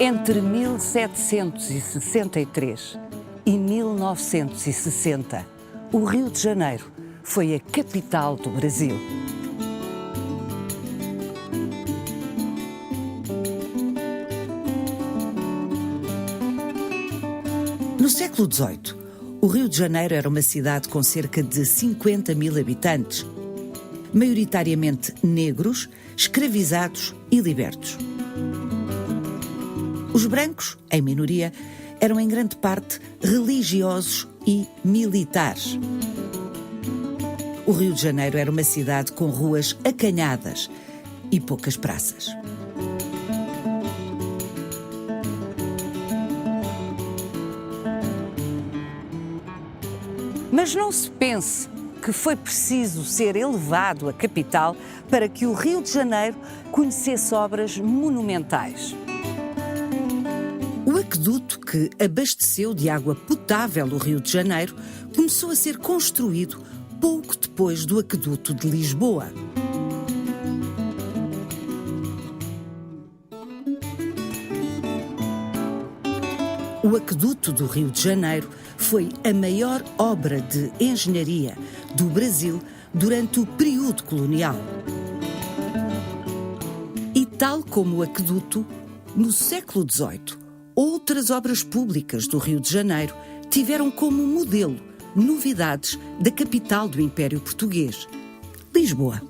Entre 1763 e 1960, o Rio de Janeiro foi a capital do Brasil. No século XVIII, o Rio de Janeiro era uma cidade com cerca de 50 mil habitantes, maioritariamente negros, escravizados e libertos. Os brancos, em minoria, eram em grande parte religiosos e militares. O Rio de Janeiro era uma cidade com ruas acanhadas e poucas praças. Mas não se pense que foi preciso ser elevado à capital para que o Rio de Janeiro conhecesse obras monumentais. O aqueduto que abasteceu de água potável o Rio de Janeiro começou a ser construído pouco depois do aqueduto de Lisboa. O aqueduto do Rio de Janeiro foi a maior obra de engenharia do Brasil durante o período colonial. E tal como o aqueduto, no século XVIII, outras obras públicas do Rio de Janeiro tiveram como modelo novidades da capital do Império Português, Lisboa.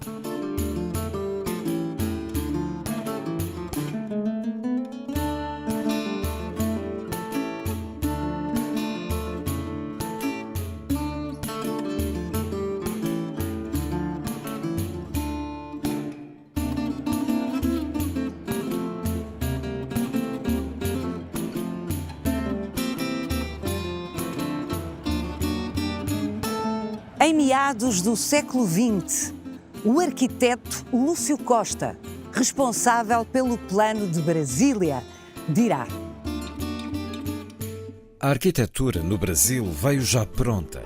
Em meados do século XX, o arquiteto Lúcio Costa, responsável pelo Plano de Brasília, dirá: a arquitetura no Brasil veio já pronta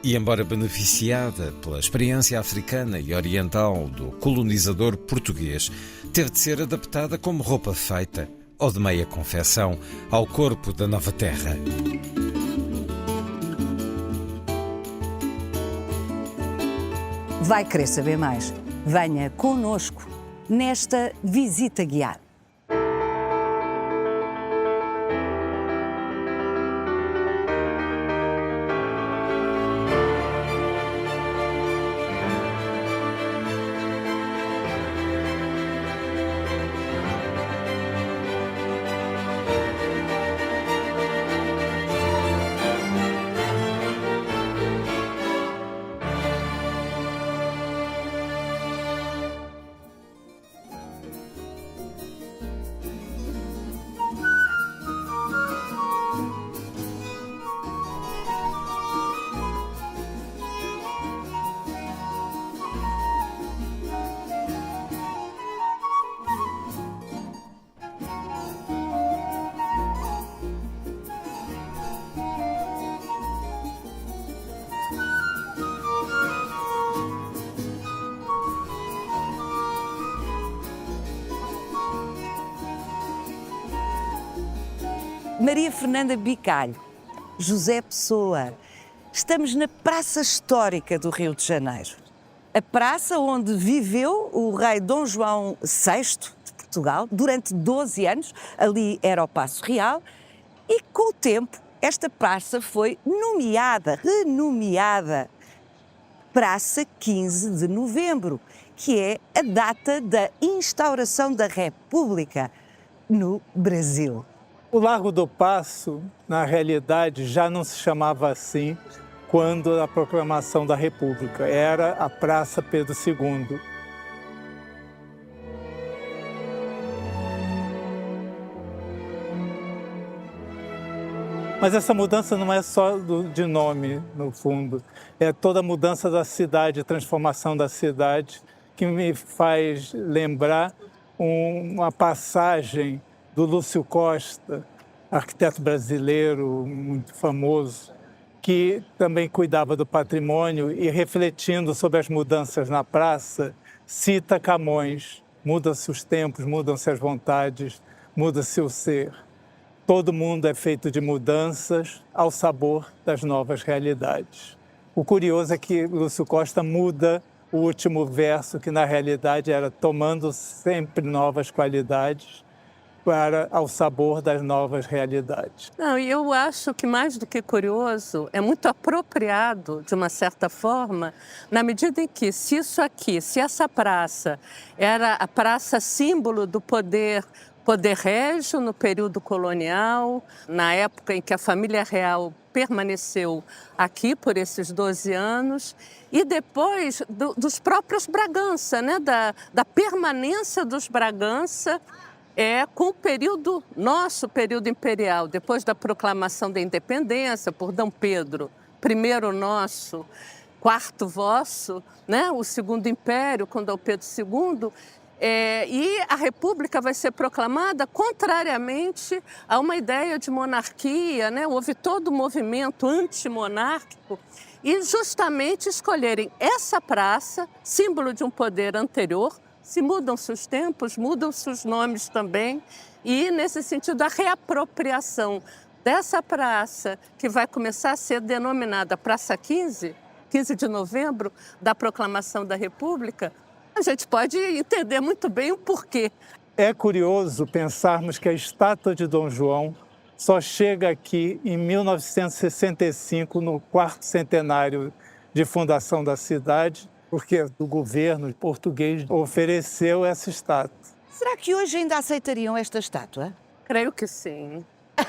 e, embora beneficiada pela experiência africana e oriental do colonizador português, teve de ser adaptada como roupa feita ou de meia confecção ao corpo da nova terra. Vai querer saber mais? Venha conosco nesta visita guiada. Maria Fernanda Bicalho, José Pessoa, estamos na Praça Histórica do Rio de Janeiro. A praça onde viveu o rei Dom João VI de Portugal durante 12 anos, ali era o Paço Real, e com o tempo esta praça foi renomeada Praça 15 de Novembro, que é a data da instauração da República no Brasil. O Largo do Paço, na realidade, já não se chamava assim quando a proclamação da República. Era a Praça Pedro II. Mas essa mudança não é só de nome, no fundo. É toda a mudança da cidade, a transformação da cidade, que me faz lembrar uma passagem do Lúcio Costa, arquiteto brasileiro muito famoso, que também cuidava do patrimônio e, refletindo sobre as mudanças na praça, cita Camões: mudam-se os tempos, mudam-se as vontades, muda-se o ser. todo mundo é feito de mudanças ao sabor das novas realidades. O curioso é que Lúcio Costa muda o último verso, que na realidade era tomando sempre novas qualidades para ao sabor das novas realidades. Não, e eu acho que mais do que curioso, é muito apropriado, de uma certa forma, na medida em que se essa praça era a praça símbolo do poder régio no período colonial, na época em que a família real permaneceu aqui por esses 12 anos, e depois dos próprios Bragança, né? da permanência dos Bragança, com o nosso período imperial, depois da proclamação da independência por D. Pedro, primeiro nosso, quarto vosso, né? O segundo império com D. Pedro II, e a República vai ser proclamada contrariamente a uma ideia de monarquia, né? Houve todo um movimento antimonárquico e justamente escolherem essa praça, símbolo de um poder anterior. Se mudam-se os tempos, mudam-se os nomes também, e nesse sentido a reapropriação dessa praça, que vai começar a ser denominada Praça 15 de novembro, da proclamação da República, a gente pode entender muito bem o porquê. É curioso pensarmos que a estátua de Dom João só chega aqui em 1965, no 4º centenário de fundação da cidade, porque o governo português ofereceu essa estátua. Será que hoje ainda aceitariam esta estátua? Creio que sim,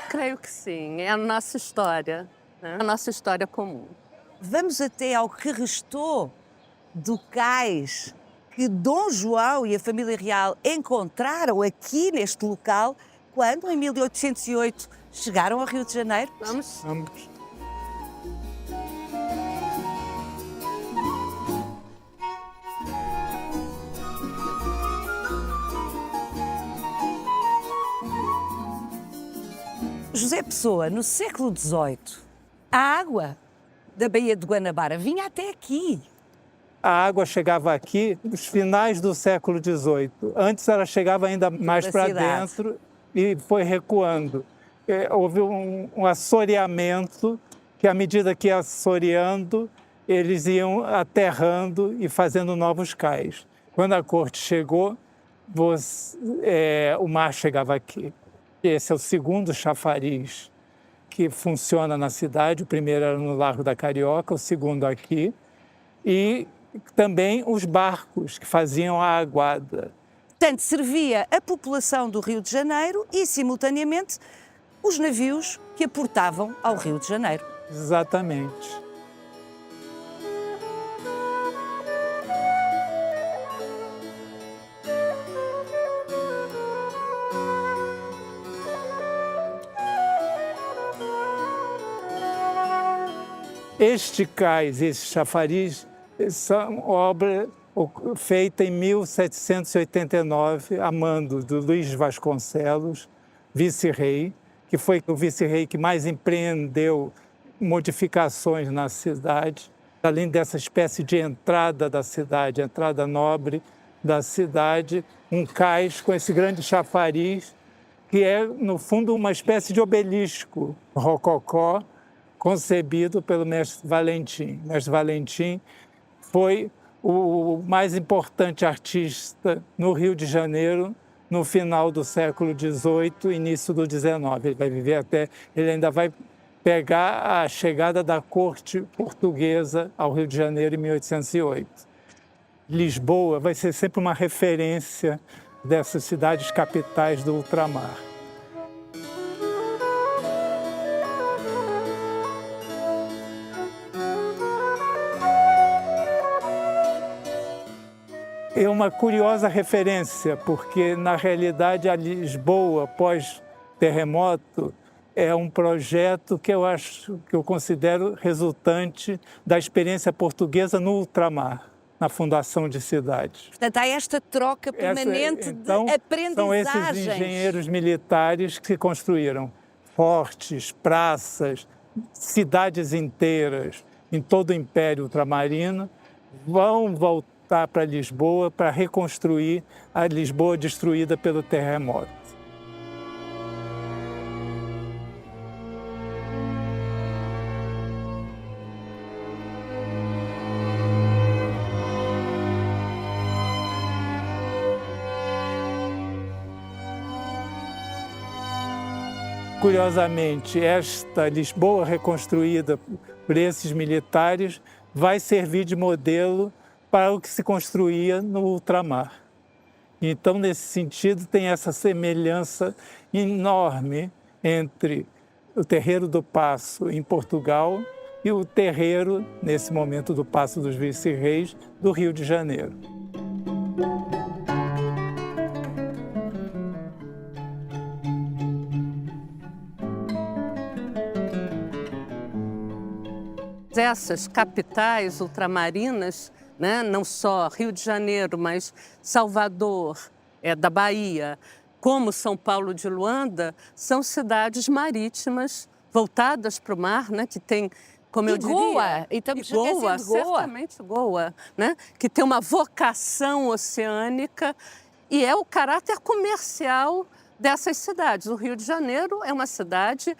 creio que sim. É a nossa história, né? A nossa história comum. Vamos até ao que restou do cais que Dom João e a família real encontraram aqui neste local quando, em 1808, chegaram ao Rio de Janeiro. Vamos. José Pessoa, no século XVIII, a água da Baía de Guanabara vinha até aqui. A água chegava aqui nos finais do século XVIII. Antes ela chegava ainda mais para dentro e foi recuando. Houve um assoreamento que, à medida que ia assoreando, eles iam aterrando e fazendo novos cais. Quando a corte chegou, o mar chegava aqui. Esse é o segundo chafariz que funciona na cidade. O primeiro era no Largo da Carioca, o segundo aqui. E também os barcos que faziam a aguada. Portanto, servia a população do Rio de Janeiro e, simultaneamente, os navios que aportavam ao Rio de Janeiro. Exatamente. Este cais, esse chafariz, são obra feita em 1789, a mando do Luís Vasconcelos, vice-rei, que foi o vice-rei que mais empreendeu modificações na cidade, além dessa espécie de entrada da cidade, entrada nobre da cidade, um cais com esse grande chafariz, que é, no fundo, uma espécie de obelisco rococó, concebido pelo mestre Valentim. O mestre Valentim foi o mais importante artista no Rio de Janeiro no final do século XVIII, início do XIX. Ele vai viver ele ainda vai pegar a chegada da corte portuguesa ao Rio de Janeiro em 1808. Lisboa vai ser sempre uma referência dessas cidades capitais do ultramar. É uma curiosa referência, porque, na realidade, a Lisboa pós-terremoto é um projeto que eu considero resultante da experiência portuguesa no ultramar, na fundação de cidades. Portanto, há esta troca permanente de aprendizagens. São esses engenheiros militares que construíram fortes, praças, cidades inteiras em todo o Império Ultramarino, vão voltar para Lisboa para reconstruir a Lisboa destruída pelo terremoto. curiosamente, esta Lisboa reconstruída por esses militares vai servir de modelo para o que se construía no ultramar. Então, nesse sentido, tem essa semelhança enorme entre o terreiro do Paço em Portugal e o terreiro, nesse momento do Paço dos Vice-Reis, do Rio de Janeiro. Essas capitais ultramarinas, né, não só Rio de Janeiro, mas Salvador, da Bahia, como São Paulo de Luanda, são cidades marítimas voltadas para o mar, né, que tem, como eu diria... Goa, e estamos esquecendo Goa. Certamente Goa, né, que tem uma vocação oceânica e é o caráter comercial dessas cidades. O Rio de Janeiro é uma cidade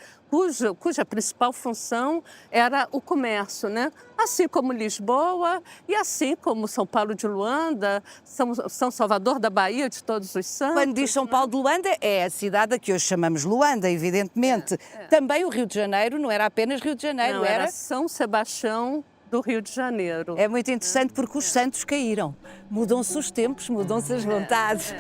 cuja principal função era o comércio, né? Assim como Lisboa e assim como São Paulo de Luanda, São Salvador da Bahia, de Todos os Santos. Quando diz São Paulo de Luanda, é a cidade a que hoje chamamos Luanda, evidentemente. Também o Rio de Janeiro não era apenas Rio de Janeiro, não, era São Sebastião do Rio de Janeiro. É muito interessante porque os santos caíram. Mudam-se os tempos, mudam-se as vontades.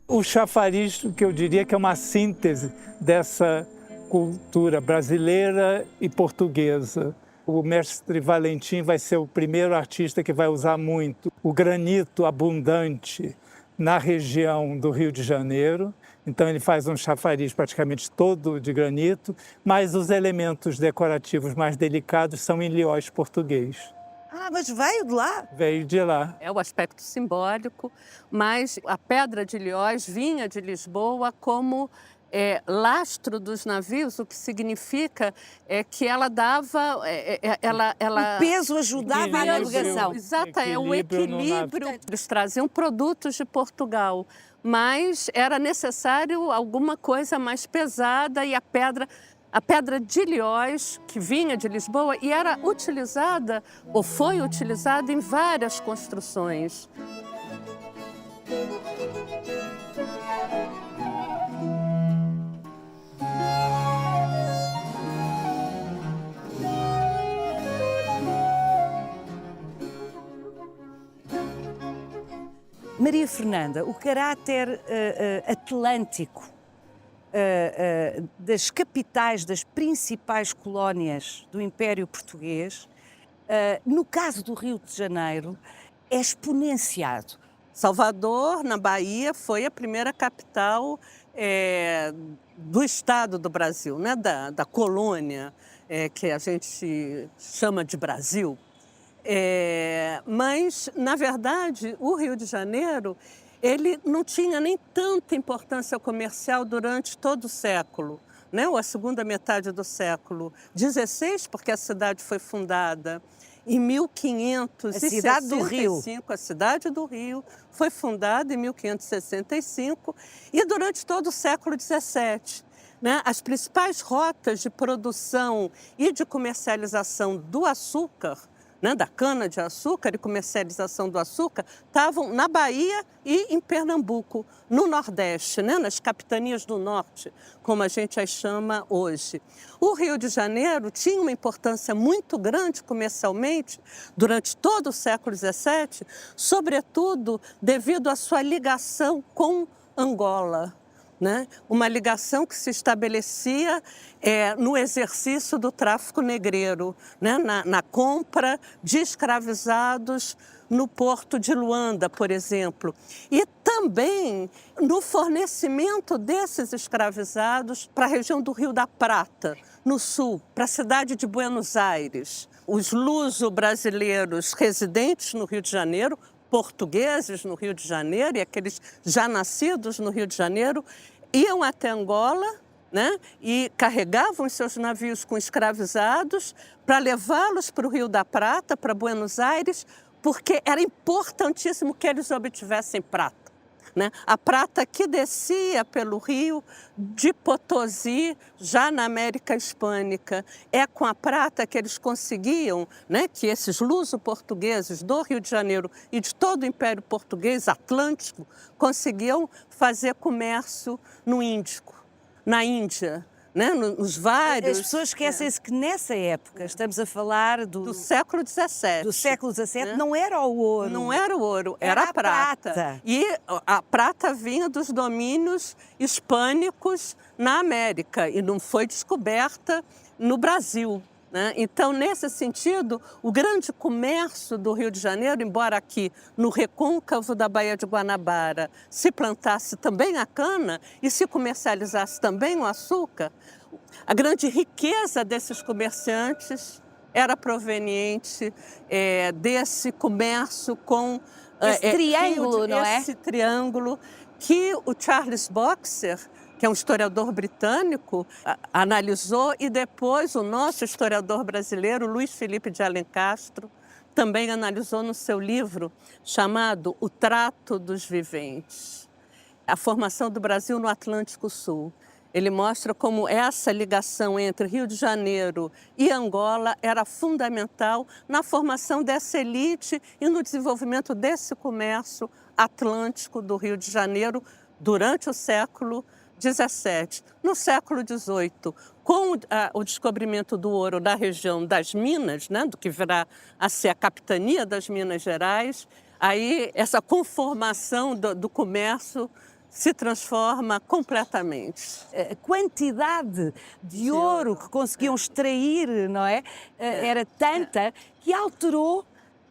O chafariz, que eu diria que é uma síntese dessa cultura brasileira e portuguesa. O mestre Valentim vai ser o primeiro artista que vai usar muito o granito abundante na região do Rio de Janeiro. Então ele faz um chafariz praticamente todo de granito, mas os elementos decorativos mais delicados são em Lioz português. Ah, mas veio de lá? Veio de lá. É o aspecto simbólico, mas a pedra de Lioz vinha de Lisboa como lastro dos navios, o que significa que ela dava... O peso ajudava a navegação. Exato, é o equilíbrio. Eles traziam produtos de Portugal, mas era necessário alguma coisa mais pesada e a pedra de Lioz, que vinha de Lisboa, e era utilizada, ou foi utilizada, em várias construções. Maria Fernanda, o caráter atlântico das capitais, das principais colónias do Império Português, no caso do Rio de Janeiro, é exponenciado. Salvador, na Bahia, foi a primeira capital do estado do Brasil, né? da colônia, que a gente chama de Brasil. Mas, na verdade, o Rio de Janeiro ele não tinha nem tanta importância comercial durante todo o século, né? Ou a segunda metade do século XVI, porque a cidade foi fundada em 1565. A cidade do Rio. A cidade do Rio foi fundada em 1565 e durante todo o século XVII. Né? As principais rotas de produção e de comercialização do açúcar, né, da cana-de-açúcar e comercialização do açúcar, estavam na Bahia e em Pernambuco, no Nordeste, né, nas capitanias do Norte, como a gente as chama hoje. O Rio de Janeiro tinha uma importância muito grande comercialmente durante todo o século XVII, sobretudo devido à sua ligação com Angola. Né? Uma ligação que se estabelecia no exercício do tráfico negreiro, né? na compra de escravizados no porto de Luanda, por exemplo. E também no fornecimento desses escravizados para a região do Rio da Prata, no sul, para a cidade de Buenos Aires. Os luso-brasileiros residentes no Rio de Janeiro, portugueses no Rio de Janeiro e aqueles já nascidos no Rio de Janeiro, iam até Angola, né, e carregavam os seus navios com escravizados para levá-los para o Rio da Prata, para Buenos Aires, porque era importantíssimo que eles obtivessem prata, né? A prata que descia pelo rio de Potosí, já na América Hispânica. É com a prata que eles conseguiam, né, que esses luso-portugueses do Rio de Janeiro e de todo o Império Português Atlântico conseguiam fazer comércio no Índico, na Índia, né, nos vários... As pessoas esquecem-se que nessa época, estamos a falar do século XVII. Do século XVII, né? não era o ouro. Não era o ouro, era a prata. E a prata vinha dos domínios hispânicos na América e não foi descoberta no Brasil, né? Então, nesse sentido, o grande comércio do Rio de Janeiro, embora aqui no recôncavo da Baía de Guanabara se plantasse também a cana e se comercializasse também o açúcar, a grande riqueza desses comerciantes era proveniente desse comércio com... Esse triângulo, não é? Esse triângulo que o Charles Boxer, que é um historiador britânico, analisou, e depois o nosso historiador brasileiro, Luiz Felipe de Alencastro, também analisou no seu livro chamado O Trato dos Viventes, a formação do Brasil no Atlântico Sul. Ele mostra como essa ligação entre Rio de Janeiro e Angola era fundamental na formação dessa elite e no desenvolvimento desse comércio atlântico do Rio de Janeiro durante o século XVII. No século XVIII, com o descobrimento do ouro na região das Minas, né, do que virá a ser a capitania das Minas Gerais, aí essa conformação do comércio se transforma completamente. A quantidade de ouro que conseguiam extrair, não é? Era tanta que alterou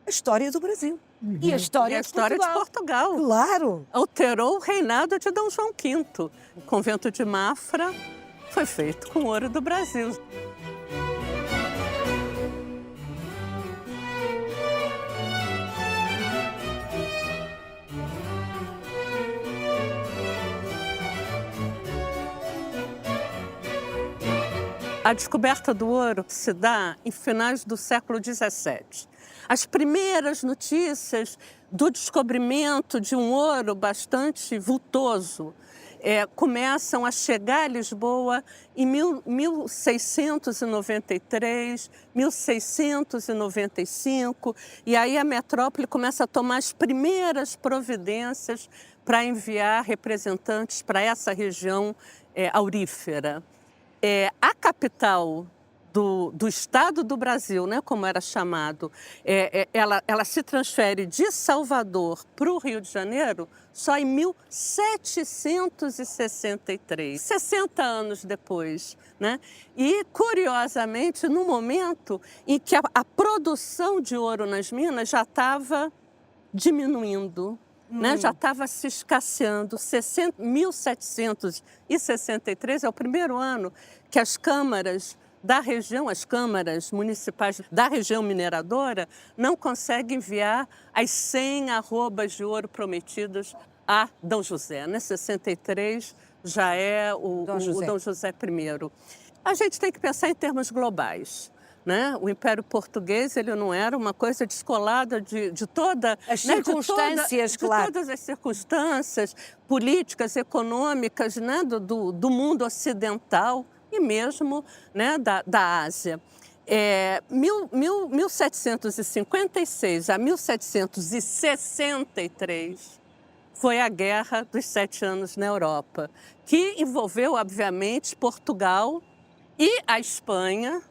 a história do Brasil. E a história, de Portugal. Claro. Alterou o reinado de Dom João V. O convento de Mafra foi feito com ouro do Brasil. A descoberta do ouro se dá em finais do século XVII. As primeiras notícias do descobrimento de um ouro bastante vultoso começam a chegar a Lisboa em 1693, 1695, e aí a metrópole começa a tomar as primeiras providências para enviar representantes para essa região aurífera. A capital do estado do Brasil, né, como era chamado, ela se transfere de Salvador para o Rio de Janeiro só em 1763, 60 anos depois, né? E, curiosamente, no momento em que a produção de ouro nas minas já estava diminuindo, né? Já estava se escasseando. 1763 é o primeiro ano que as câmaras da região, as câmaras municipais da região mineradora, não conseguem enviar as 100 arrobas de ouro prometidas a D. José. Né? 63 já é o D. José I. A gente tem que pensar em termos globais. Né? O Império Português ele não era uma coisa descolada de todas as circunstâncias, claro. De todas as circunstâncias políticas, econômicas, né? do mundo ocidental e mesmo, né? da Ásia. 1756 a 1763 foi a Guerra dos 7 Anos na Europa, que envolveu, obviamente, Portugal e a Espanha,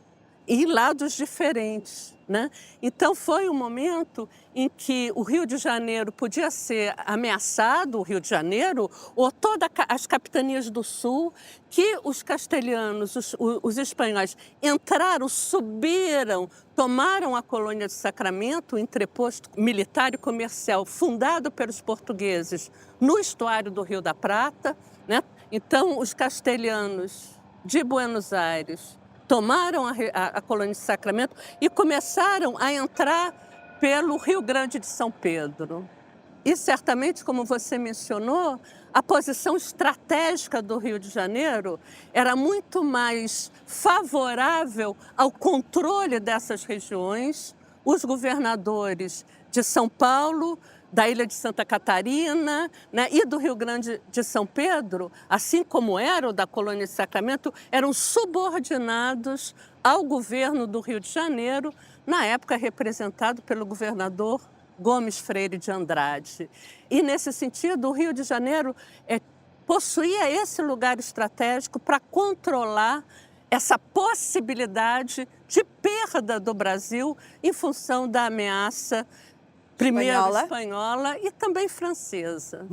em lados diferentes, né? Então foi um momento em que o Rio de Janeiro podia ser ameaçado, o Rio de Janeiro, ou todas as capitanias do Sul, que os castelhanos, os espanhóis entraram, subiram, tomaram a colônia de Sacramento, o entreposto militar e comercial fundado pelos portugueses no estuário do Rio da Prata, né? Então os castelhanos de Buenos Aires tomaram a colônia de Sacramento e começaram a entrar pelo Rio Grande de São Pedro. E certamente, como você mencionou, a posição estratégica do Rio de Janeiro era muito mais favorável ao controle dessas regiões. Os governadores de São Paulo, da ilha de Santa Catarina, né, e do Rio Grande de São Pedro, assim como era o da colônia de Sacramento, eram subordinados ao governo do Rio de Janeiro, na época representado pelo governador Gomes Freire de Andrade. E, nesse sentido, o Rio de Janeiro possuía esse lugar estratégico para controlar essa possibilidade de perda do Brasil em função da ameaça primeiro espanhola e também francesa.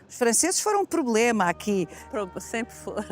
Os franceses foram um problema aqui. Sempre foram.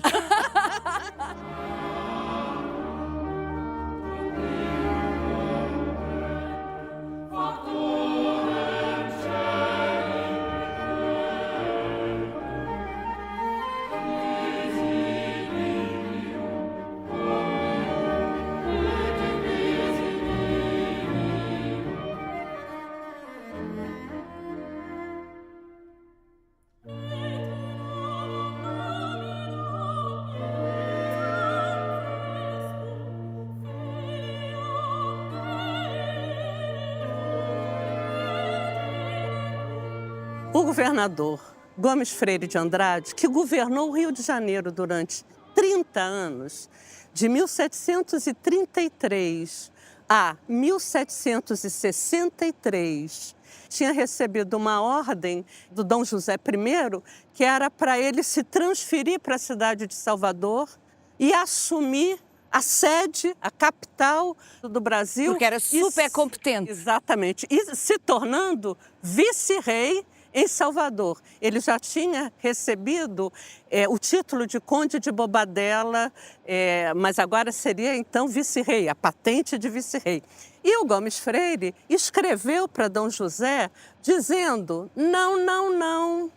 O governador Gomes Freire de Andrade, que governou o Rio de Janeiro durante 30 anos, de 1733 a 1763, tinha recebido uma ordem do Dom José I, que era para ele se transferir para a cidade de Salvador e assumir a sede, a capital do Brasil. Porque era super competente. Exatamente. E se tornando vice-rei em Salvador. Ele já tinha recebido o título de Conde de Bobadela, mas agora seria então vice-rei, a patente de vice-rei. E o Gomes Freire escreveu para Dom José dizendo: não,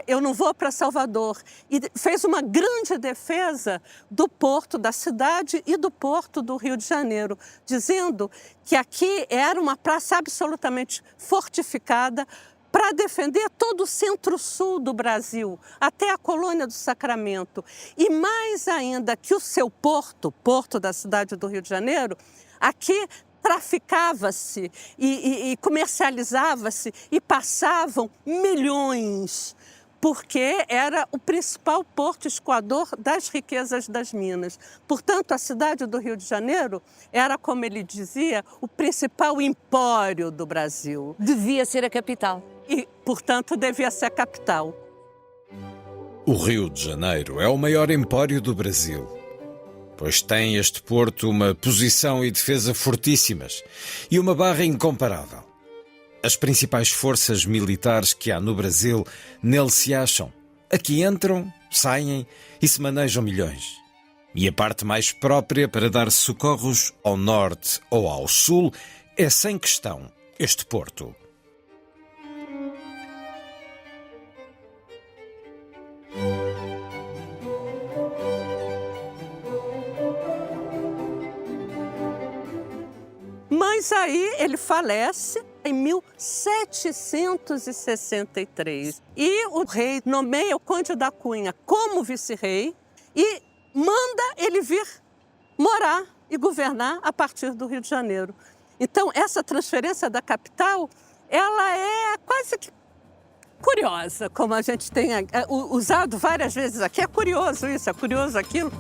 eu não vou para Salvador. E fez uma grande defesa do porto da cidade e do porto do Rio de Janeiro, dizendo que aqui era uma praça absolutamente fortificada para defender todo o centro-sul do Brasil, até a colônia do Sacramento. E mais ainda que o seu porto da cidade do Rio de Janeiro, aqui traficava-se e comercializava-se e passavam milhões, porque era o principal porto escoador das riquezas das minas. Portanto, a cidade do Rio de Janeiro era, como ele dizia, o principal empório do Brasil. Devia ser a capital. E, portanto, devia ser a capital. O Rio de Janeiro é o maior empório do Brasil, pois tem este porto uma posição e defesa fortíssimas e uma barra incomparável. As principais forças militares que há no Brasil nele se acham. Aqui entram, saem e se manejam milhões. E a parte mais própria para dar socorros ao norte ou ao sul é, sem questão, este porto. Mas aí ele falece em 1763. E o rei nomeia o Conde da Cunha como vice-rei e manda ele vir morar e governar a partir do Rio de Janeiro. Então, essa transferência da capital, ela é quase que curiosa, como a gente tem usado várias vezes aqui. É curioso isso, é curioso aquilo.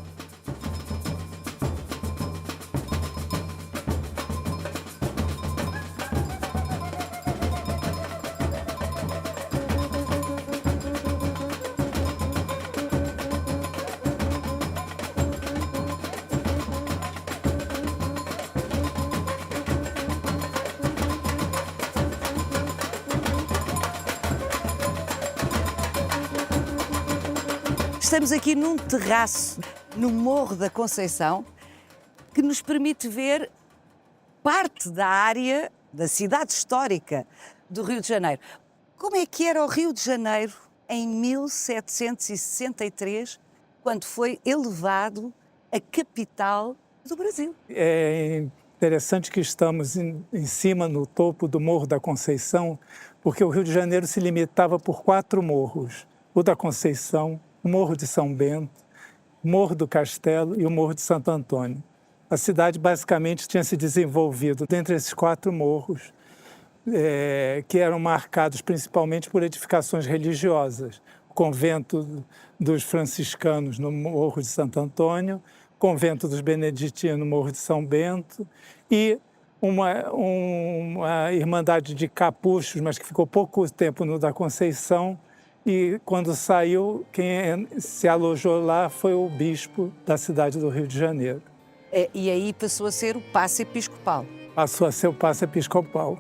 Estamos aqui num terraço, no Morro da Conceição, que nos permite ver parte da área da cidade histórica do Rio de Janeiro. Como é que era o Rio de Janeiro em 1763, quando foi elevado a capital do Brasil? É interessante que estamos em cima, no topo do Morro da Conceição, porque o Rio de Janeiro se limitava por 4 morros. O da Conceição, o Morro de São Bento, o Morro do Castelo e o Morro de Santo Antônio. A cidade basicamente tinha se desenvolvido dentre esses 4 morros. que eram marcados principalmente por edificações religiosas. O convento dos franciscanos no Morro de Santo Antônio, o convento dos beneditinos no Morro de São Bento e uma irmandade de capuchos, mas que ficou pouco tempo no da Conceição, e quando saiu, quem se alojou lá foi o bispo da cidade do Rio de Janeiro. E aí passou a ser o paço episcopal. Passou a ser o paço episcopal.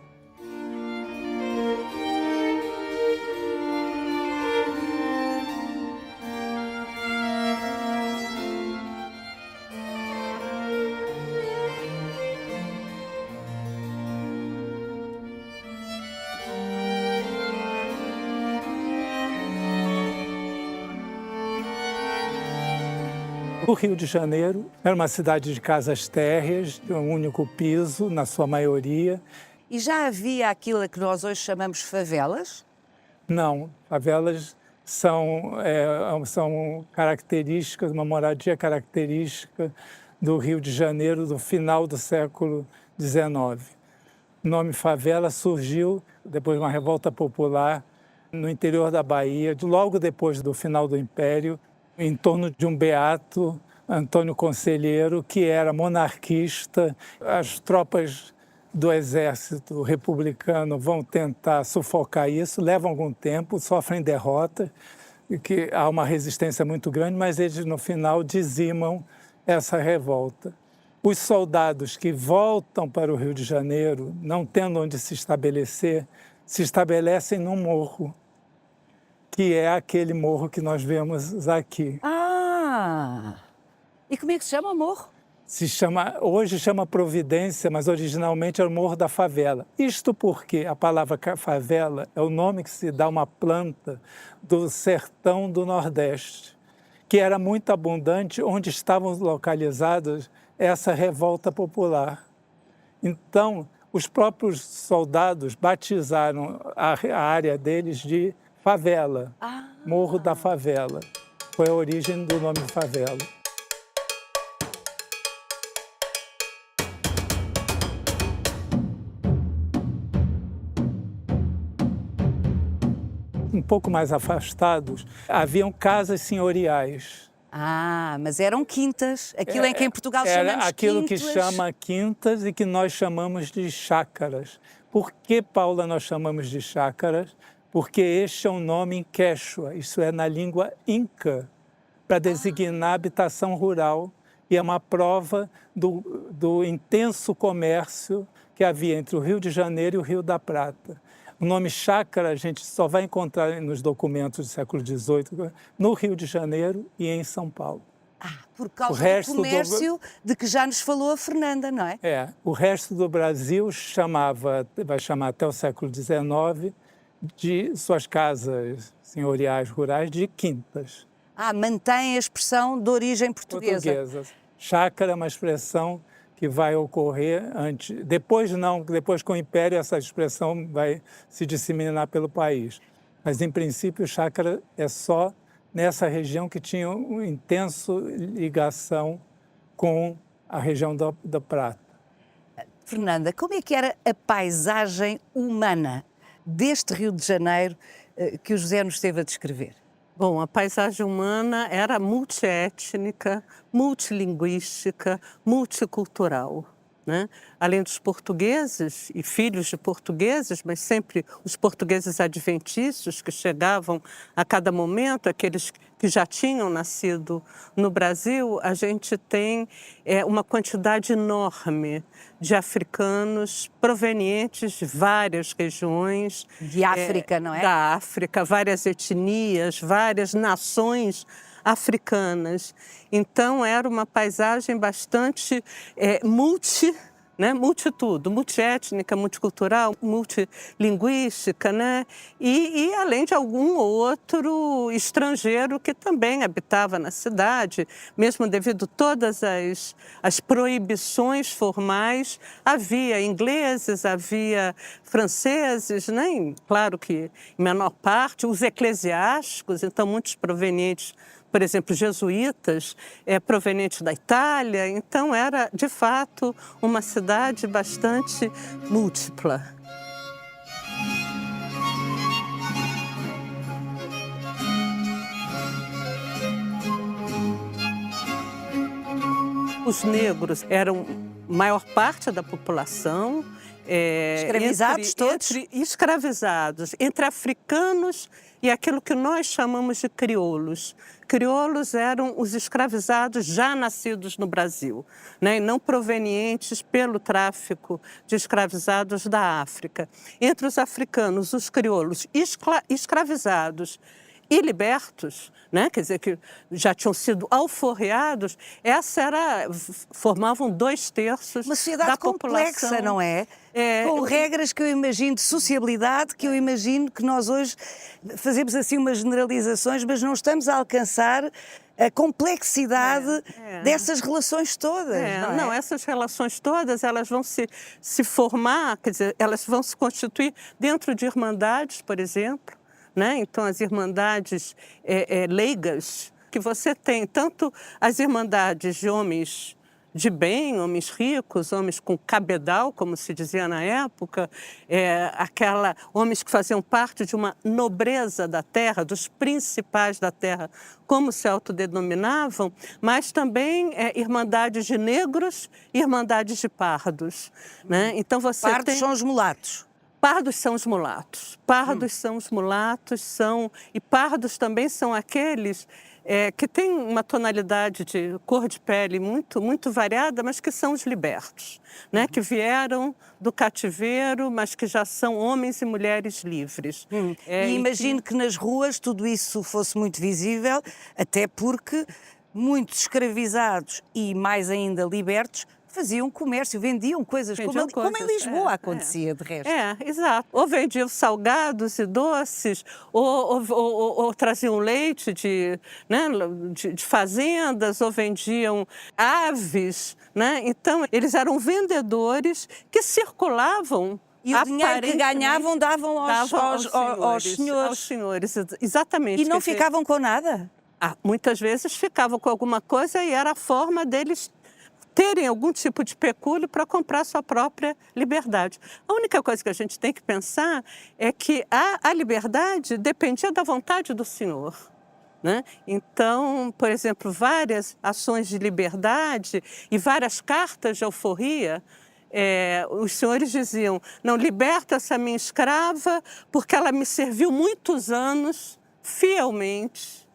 O Rio de Janeiro era uma cidade de casas térreas, de um único piso, na sua maioria. E já havia aquilo a que nós hoje chamamos favelas? Não, favelas são características, uma moradia característica do Rio de Janeiro do final do século XIX. O nome favela surgiu depois de uma revolta popular no interior da Bahia, logo depois do final do Império, em torno de um beato, Antônio Conselheiro, que era monarquista. As tropas do exército republicano vão tentar sufocar isso, levam algum tempo, sofrem derrota, e que há uma resistência muito grande, mas eles, no final, dizimam essa revolta. Os soldados que voltam para o Rio de Janeiro, não tendo onde se estabelecem num morro, que é aquele morro que nós vemos aqui. Ah! E como é que se chama o morro? Hoje chama Providência, mas originalmente era o Morro da Favela. Isto porque a palavra favela é o nome que se dá a uma planta do sertão do Nordeste, que era muito abundante onde estavam localizadas essa revolta popular. Então, os próprios soldados batizaram a área deles de favela, Morro da Favela. Foi a origem do nome favela. Um pouco mais afastados, haviam casas senhoriais. Mas eram quintas, aquilo em que em Portugal chamamos Era aquilo quintas. que chama quintas e que nós chamamos de chácaras. Por que, Paula, nós chamamos de chácaras? Porque este é um nome em quechua, isso é na língua inca, para designar habitação rural, e é uma prova do intenso comércio que havia entre o Rio de Janeiro e o Rio da Prata. O nome chácara a gente só vai encontrar nos documentos do século XVIII, no Rio de Janeiro e em São Paulo. Por causa do comércio de que já nos falou a Fernanda, não é? O resto do Brasil vai chamar até o século XIX, de suas casas senhoriais rurais de quintas. Mantém a expressão de origem portuguesa. Chácara é uma expressão que vai ocorrer antes. Depois com o Império essa expressão vai se disseminar pelo país. Mas, em princípio, chácara é só nessa região que tinha uma intensa ligação com a região da Prata. Fernanda, como é que era a paisagem humana deste Rio de Janeiro que o José nos esteve a descrever? Bom, a paisagem humana era multiétnica, multilinguística, multicultural, né? Além dos portugueses e filhos de portugueses, mas sempre os portugueses adventícios que chegavam a cada momento, aqueles que já tinham nascido no Brasil, a gente tem uma quantidade enorme de africanos provenientes de várias regiões. De África, não é? Da África, várias etnias, várias nações africanas. Então, era uma paisagem bastante multitudo, multiétnica, multicultural, multilinguística, né? E além de algum outro estrangeiro que também habitava na cidade, mesmo devido a todas as proibições formais, havia ingleses, havia franceses, né? E, claro que em menor parte, os eclesiásticos, então muitos provenientes, por exemplo, jesuítas, provenientes da Itália. Então, era, de fato, uma cidade bastante múltipla. Os negros eram a maior parte da população. Escravizados todos? Entre escravizados, entre africanos e aquilo que nós chamamos de crioulos. Crioulos eram os escravizados já nascidos no Brasil, né, e não provenientes pelo tráfico de escravizados da África. Entre os africanos, os crioulos escravizados e libertos, né? Quer dizer, que já tinham sido alforreados, formavam 2/3 Uma sociedade da população. complexa, não é? Com regras que eu imagino de sociabilidade, que eu imagino que nós hoje fazemos assim umas generalizações, mas não estamos a alcançar a complexidade dessas relações todas. Não, essas relações todas, elas vão se formar, quer dizer, elas vão se constituir dentro de irmandades, por exemplo. Né? Então, as irmandades leigas, que você tem tanto as irmandades de homens de bem, homens ricos, homens com cabedal, como se dizia na época, homens que faziam parte de uma nobreza da terra, dos principais da terra, como se autodenominavam, mas também irmandades de negros e irmandades de pardos. Né? Então, pardos são os mulatos. Pardos são os mulatos. Pardos são os mulatos, e pardos também são aqueles que têm uma tonalidade de cor de pele muito, muito variada, mas que são os libertos, né? Que vieram do cativeiro, mas que já são homens e mulheres livres. E imagino que nas ruas tudo isso fosse muito visível, até porque muitos escravizados e mais ainda libertos faziam comércio, vendiam coisas, como em Lisboa acontecia, de resto. Exato. Ou vendiam salgados e doces, ou traziam leite de fazendas, ou vendiam aves. Né? Então, eles eram vendedores que circulavam. E o dinheiro que ganhavam davam aos senhores. Aos senhores, exatamente. E não ficavam com nada? Muitas vezes ficavam com alguma coisa e era a forma deles terem algum tipo de pecúlio para comprar sua própria liberdade. A única coisa que a gente tem que pensar é que a liberdade dependia da vontade do senhor. Né? Então, por exemplo, várias ações de liberdade e várias cartas de alforria, os senhores diziam, não, liberta essa minha escrava porque ela me serviu muitos anos fielmente,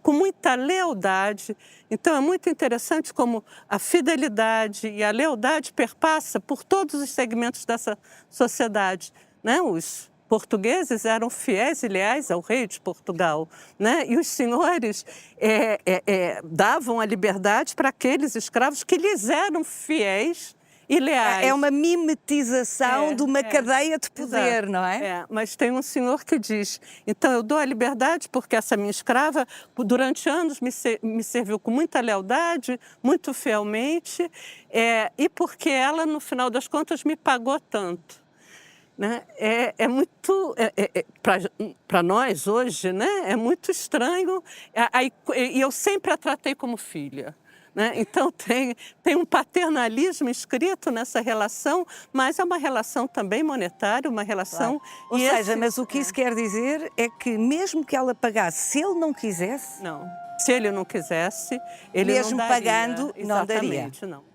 com muita lealdade. Então, é muito interessante como a fidelidade e a lealdade perpassa por todos os segmentos dessa sociedade. Né? Os portugueses eram fiéis e leais ao rei de Portugal. Né? E os senhores davam a liberdade para aqueles escravos que lhes eram fiéis e leais. É uma mimetização de uma cadeia de poder, exato. Não é? Mas tem um senhor que diz, então eu dou a liberdade porque essa minha escrava durante anos me serviu com muita lealdade, muito fielmente, e porque ela, no final das contas, me pagou tanto. Né? Para nós hoje, né? É muito estranho, e eu sempre a tratei como filha. Né? Então, tem um paternalismo escrito nessa relação, mas é uma relação também monetária, uma relação... Claro. Ou seja, mas o que isso quer dizer é que mesmo que ela pagasse, se ele não quisesse... Não, se ele não quisesse, ele mesmo não daria. Pagando, não daria. Exatamente, não.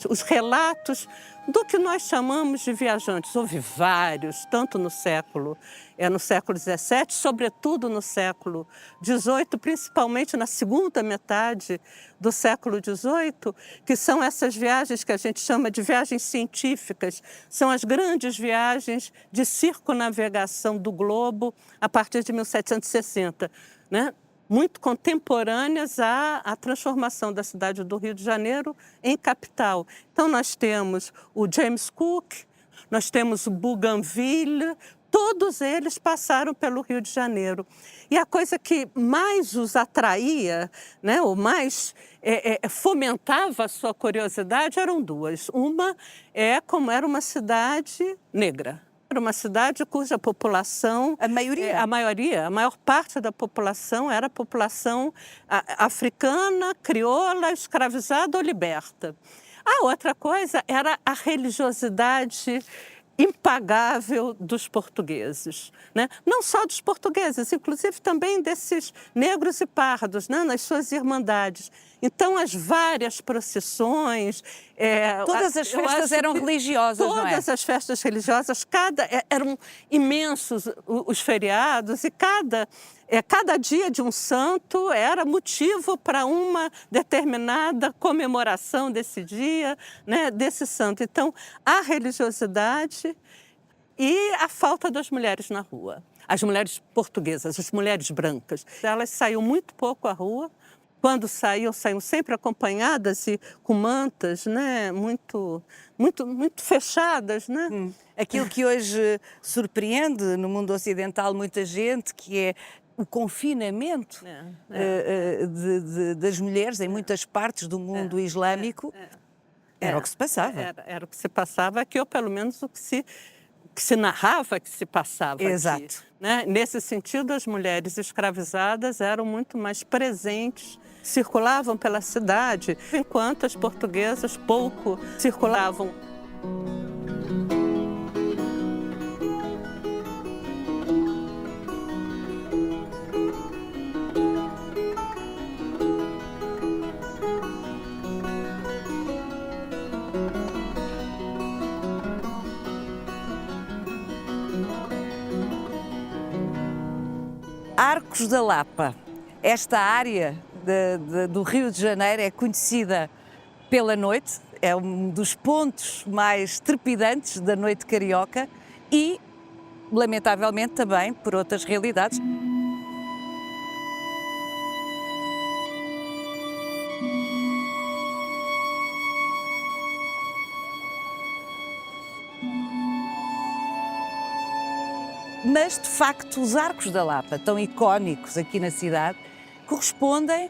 Os relatos do que nós chamamos de viajantes. Houve vários, tanto no século XVII, sobretudo no século XVIII, principalmente na segunda metade do século XVIII, que são essas viagens que a gente chama de viagens científicas. São as grandes viagens de circunnavegação do globo a partir de 1760, né? Muito contemporâneas à transformação da cidade do Rio de Janeiro em capital. Então, nós temos o James Cook, nós temos o Bougainville, todos eles passaram pelo Rio de Janeiro. E a coisa que mais os atraía, né, ou mais fomentava a sua curiosidade, eram duas. Uma como era uma cidade negra. Era uma cidade cuja população... A maioria? A maior parte da população era a população africana, crioula, escravizada ou liberta. A outra coisa era a religiosidade impagável dos portugueses, né? Não só dos portugueses, inclusive também desses negros e pardos, né? Nas suas irmandades. Então, as várias procissões... Todas as festas eram religiosas, não é? Todas as festas religiosas, eram imensos os feriados e cada dia de um santo era motivo para uma determinada comemoração desse dia, né, desse santo. Então, a religiosidade e a falta das mulheres na rua. As mulheres portuguesas, as mulheres brancas, elas saíam muito pouco à rua. Quando saíam sempre acompanhadas e com mantas, né, muito fechadas, né? Aquilo que hoje surpreende no mundo ocidental muita gente, que é o confinamento das mulheres em muitas partes do mundo islâmico, era o que se passava. Era o que se passava aqui, ou pelo menos o que se narrava que se passava Exato. aqui. Né? Nesse sentido, as mulheres escravizadas eram muito mais presentes, circulavam pela cidade, enquanto as portuguesas pouco circulavam. Arcos da Lapa. Esta área do Rio de Janeiro é conhecida pela noite, é um dos pontos mais trepidantes da noite carioca e, lamentavelmente, também por outras realidades. Mas, de facto, os Arcos da Lapa, tão icónicos aqui na cidade, correspondem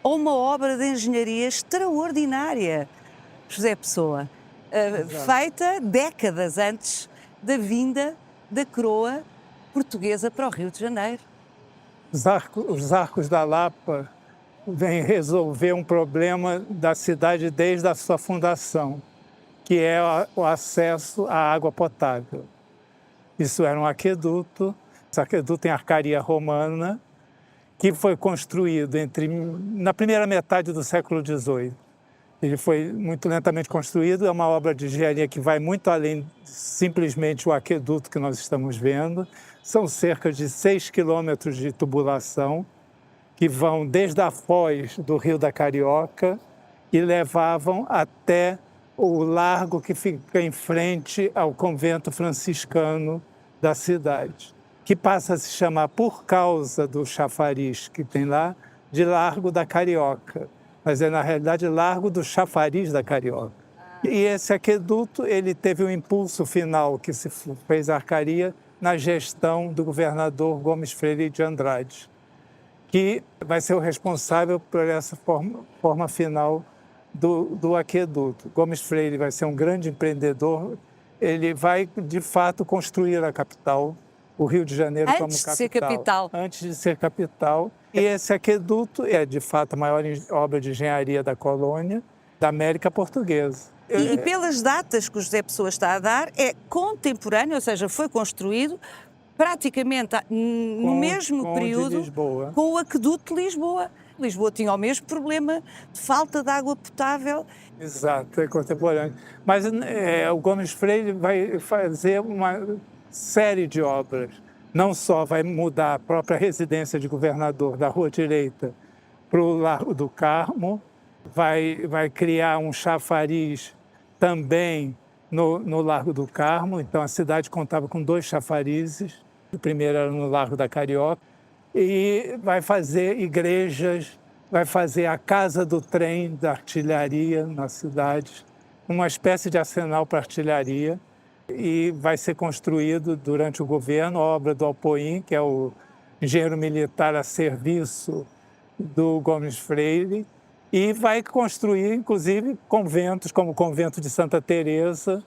a uma obra de engenharia extraordinária, José Pessoa, feita décadas antes da vinda da coroa portuguesa para o Rio de Janeiro. Os Arcos da Lapa vêm resolver um problema da cidade desde a sua fundação, que é o acesso à água potável. Isso era um aqueduto, esse aqueduto tem arcaria romana, que foi construído na primeira metade do século XVIII. Ele foi muito lentamente construído, é uma obra de engenharia que vai muito além de simplesmente o aqueduto que nós estamos vendo. São cerca de 6 quilômetros de tubulação, que vão desde a foz do Rio da Carioca e levavam até o largo que fica em frente ao convento franciscano da cidade, que passa a se chamar, por causa do chafariz que tem lá, de Largo da Carioca, mas é, na realidade, Largo do Chafariz da Carioca. E esse aqueduto, ele teve um impulso final que se fez arcaria na gestão do governador Gomes Freire de Andrade, que vai ser o responsável por essa forma final do aqueduto. Gomes Freire vai ser um grande empreendedor, ele vai, de fato, construir a capital, o Rio de Janeiro como capital. Antes de ser capital. Antes de ser capital. E esse aqueduto é, de fato, a maior obra de engenharia da colônia, da América Portuguesa. E pelas datas que o José Pessoa está a dar, é contemporâneo, ou seja, foi construído praticamente no mesmo período com o aqueduto de Lisboa. Lisboa tinha o mesmo problema de falta de água potável. Exato, é contemporâneo. Mas o Gomes Freire vai fazer uma série de obras. Não só vai mudar a própria residência de governador da Rua Direita para o Largo do Carmo, vai criar um chafariz também no Largo do Carmo. Então, a cidade contava com 2 chafarizes. O primeiro era no Largo da Carioca. E vai fazer igrejas, vai fazer a Casa do Trem da Artilharia na cidade, uma espécie de arsenal para artilharia. E vai ser construído durante o governo a obra do Alpoim, que é o engenheiro militar a serviço do Gomes Freire, e vai construir, inclusive, conventos, como o convento de Santa Teresa,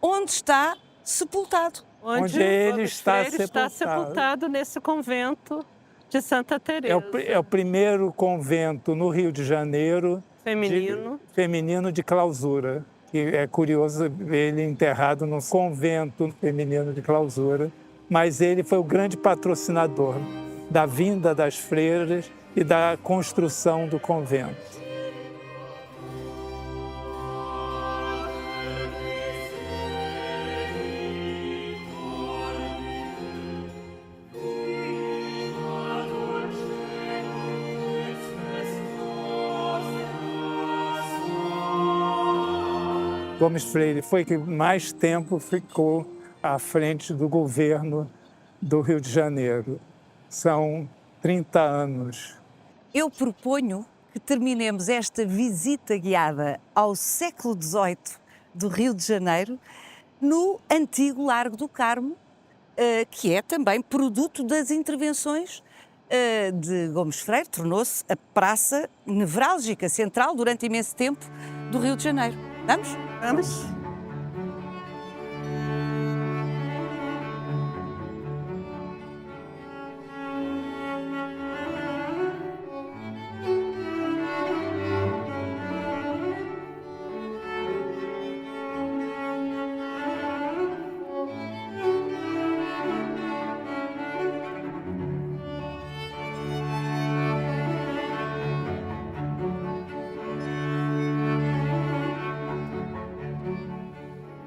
onde está sepultado. Onde ele está sepultado nesse convento de Santa Teresa. É o primeiro convento no Rio de Janeiro feminino de clausura. E é curioso ver ele enterrado no convento feminino de clausura, mas ele foi o grande patrocinador da vinda das freiras e da construção do convento. Gomes Freire foi que mais tempo ficou à frente do governo do Rio de Janeiro. São 30 anos. Eu proponho que terminemos esta visita guiada ao século XVIII do Rio de Janeiro no antigo Largo do Carmo, que é também produto das intervenções de Gomes Freire. Tornou-se a praça nevrálgica central durante imenso tempo do Rio de Janeiro. Vamos? Vamos.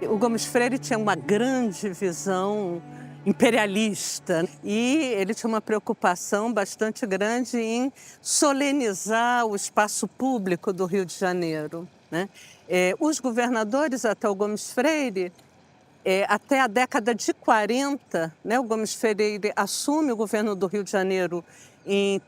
O Gomes Freire tinha uma grande visão imperialista e ele tinha uma preocupação bastante grande em solenizar o espaço público do Rio de Janeiro, né? Os governadores até o Gomes Freire, até a década de 40, né, o Gomes Freire assume o governo do Rio de Janeiro em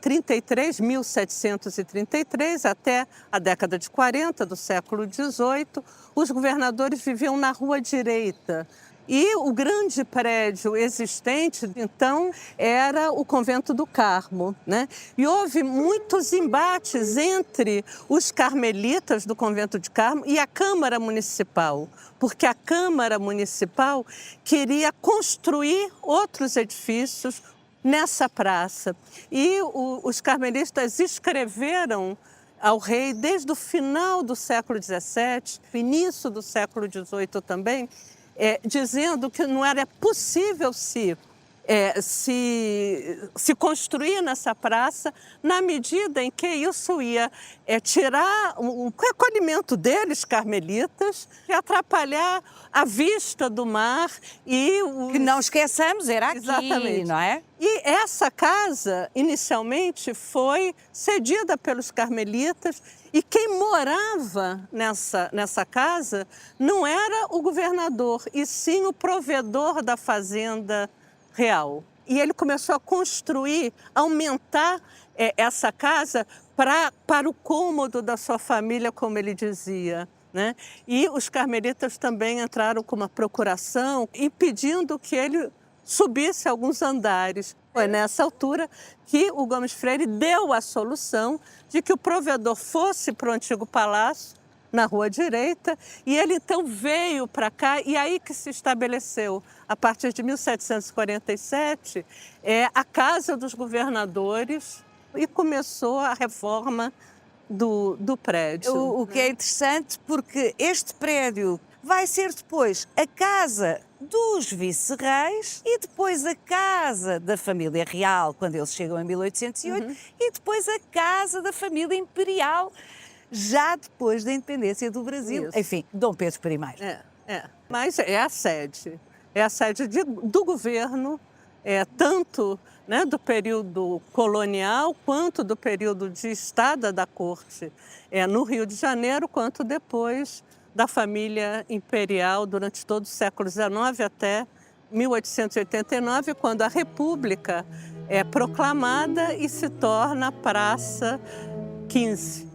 1733, até a década de 40 do século XVIII, os governadores viviam na Rua Direita. E o grande prédio existente, então, era o Convento do Carmo, né? E houve muitos embates entre os carmelitas do Convento de Carmo e a Câmara Municipal, porque a Câmara Municipal queria construir outros edifícios nessa praça. E os carmelistas escreveram ao rei desde o final do século XVII, início do século XVIII também, dizendo que não era possível se construir nessa praça na medida em que isso ia tirar o recolhimento deles, carmelitas, e atrapalhar a vista do mar e que não esqueçamos, era aqui, exatamente, não é? E essa casa, inicialmente, foi cedida pelos carmelitas e quem morava nessa casa não era o governador, e sim o provedor da fazenda real. E ele começou a construir, aumentar essa casa para o cômodo da sua família, como ele dizia, né? E os carmelitas também entraram com uma procuração impedindo que ele subisse alguns andares. Foi nessa altura que o Gomes Freire deu a solução de que o provedor fosse para o antigo palácio, na Rua Direita, e ele então veio para cá, e aí que se estabeleceu, a partir de 1747, a Casa dos Governadores, e começou a reforma do prédio. O que é interessante, porque este prédio vai ser depois a casa dos vice-reis e depois a casa da família real, quando eles chegam em 1808, e depois a casa da família imperial, já depois da independência do Brasil. Isso. Enfim, Dom Pedro I. Mas é a sede do governo, tanto, né, do período colonial quanto do período de estada da corte no Rio de Janeiro, quanto depois da família imperial durante todo o século XIX até 1889, quando a República é proclamada e se torna Praça 15.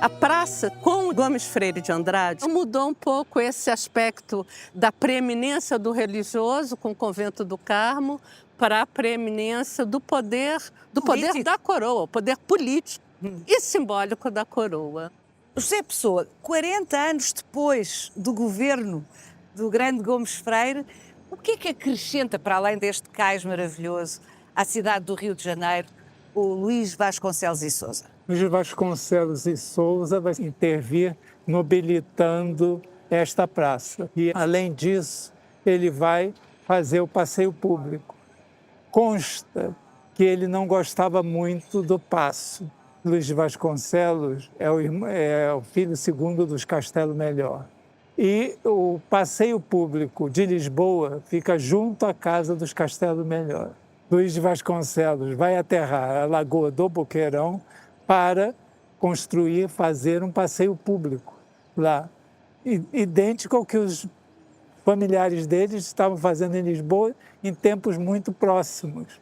A praça, com o Gomes Freire de Andrade, mudou um pouco esse aspecto da preeminência do religioso com o Convento do Carmo para a preeminência do poder Político. da coroa, o poder político e simbólico da coroa. José Pessoa, 40 anos depois do governo do grande Gomes Freire, o que é que acrescenta, para além deste cais maravilhoso, à cidade do Rio de Janeiro, o Luís Vasconcelos e Sousa? Luís Vasconcelos e Sousa vai intervir nobilitando esta praça. E, além disso, ele vai fazer o passeio público. Consta que ele não gostava muito do paço. Luís Vasconcelos é o filho segundo dos Castelo Melhor. E o passeio público de Lisboa fica junto à casa dos Castelo Melhor. Luís Vasconcelos vai aterrar a Lagoa do Boqueirão para fazer um passeio público lá, idêntico ao que os familiares deles estavam fazendo em Lisboa em tempos muito próximos.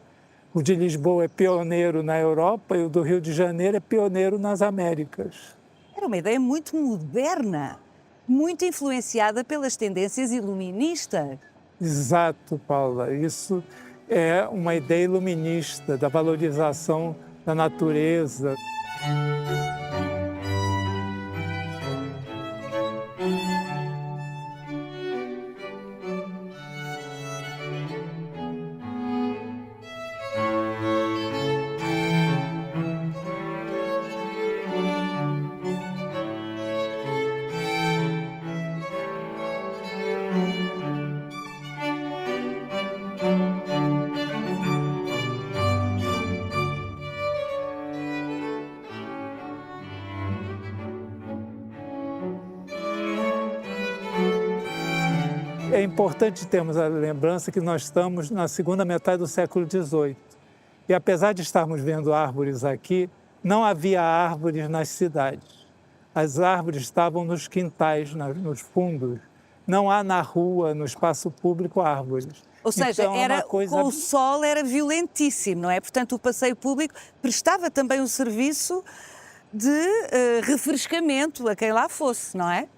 O de Lisboa é pioneiro na Europa e o do Rio de Janeiro é pioneiro nas Américas. Era uma ideia muito moderna, muito influenciada pelas tendências iluministas. Exato, Paula. Isso é uma ideia iluminista da valorização da natureza. É importante termos a lembrança que nós estamos na segunda metade do século XVIII. E apesar de estarmos vendo árvores aqui, não havia árvores nas cidades. As árvores estavam nos quintais, nos fundos. Não há na rua, no espaço público, árvores. Ou seja, Então, com o sol era violentíssimo, não é? Portanto, o passeio público prestava também um serviço de refrescamento a quem lá fosse, não é?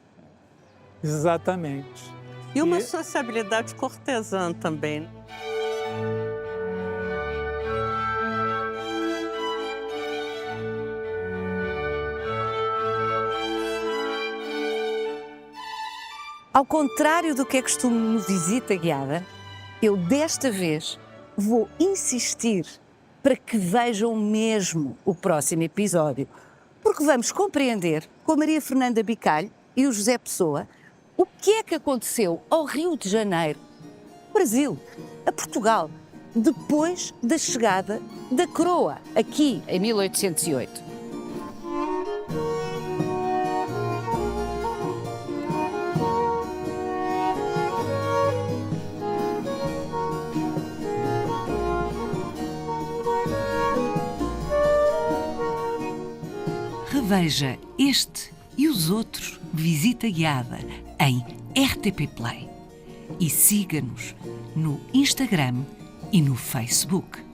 Exatamente. E uma sociabilidade cortesã também. Ao contrário do que é costume no Visita Guiada, eu desta vez vou insistir para que vejam mesmo o próximo episódio, porque vamos compreender com a Maria Fernanda Bicalho e o José Pessoa o que é que aconteceu ao Rio de Janeiro, Brasil, a Portugal, depois da chegada da coroa, aqui em 1808. Reveja este e os outros Visita Guiada em RTP Play e siga-nos no Instagram e no Facebook.